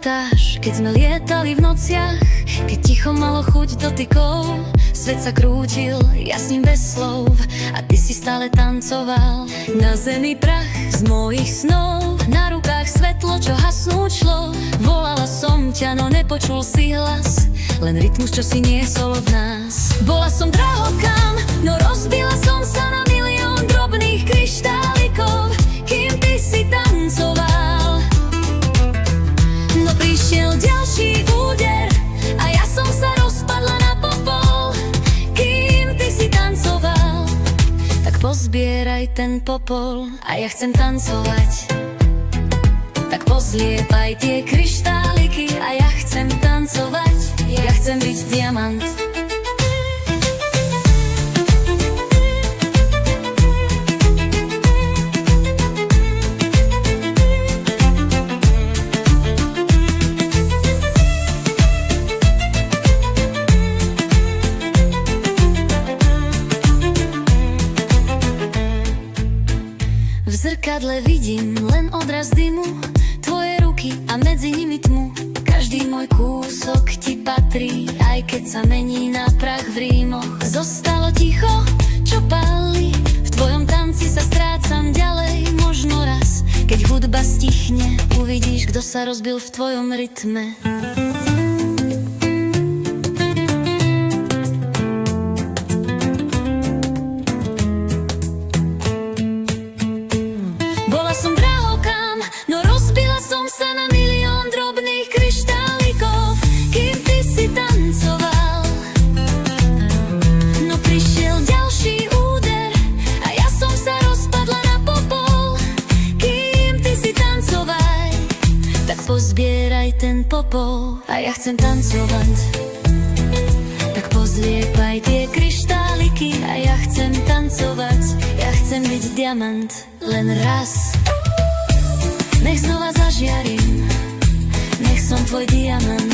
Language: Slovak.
pamätáš, keď sme lietali v nociach, keď ticho malo chuť dotykov? Svet sa krútil, jasným bez slov, a ty si stále tancoval. Na zemi prach z mojich snov, na rukách svetlo, čo hasnúť šlo. Volala som ťa, no nepočul si hlas, len rytmus, čo si niesol v nás. Bola som drahokam, no rozbila som sa na milión drobných kryštálikov, kým ty si tancoval. No prišiel ďalší úder a ja som sa rozpadla na popol, kým ty si tancoval. Tak pozbieraj ten popol a ja chcem tancovať. Tak pozliepaj tie kryštáliky a ja chcem tancovať. Ja chcem byť diamant. V zrkadle vidím len odraz dymu, tvoje ruky a medzi nimi tmu. Každý môj kúsok ti patrí, aj keď sa mení na prach v rímoch. Zostalo ticho, čo páli, v tvojom tanci sa strácam ďalej. Možno raz, keď hudba stichne, uvidíš, kto sa rozbil v tvojom rytme. Bola som drahokam, no rozbila som sa na milión drobných kryštálikov, kým ty si tancoval. No prišiel ďalší úder a ja som sa rozpadla na popol, kým ty si tancoval. Tak pozbieraj ten popol a ja chcem tancovať. Tak pozliepaj tie kryštáliky a ja chcem tancovať. Ja chcem byť diamant len raz. Nech znova zažiarím, nech som tvoj diamant.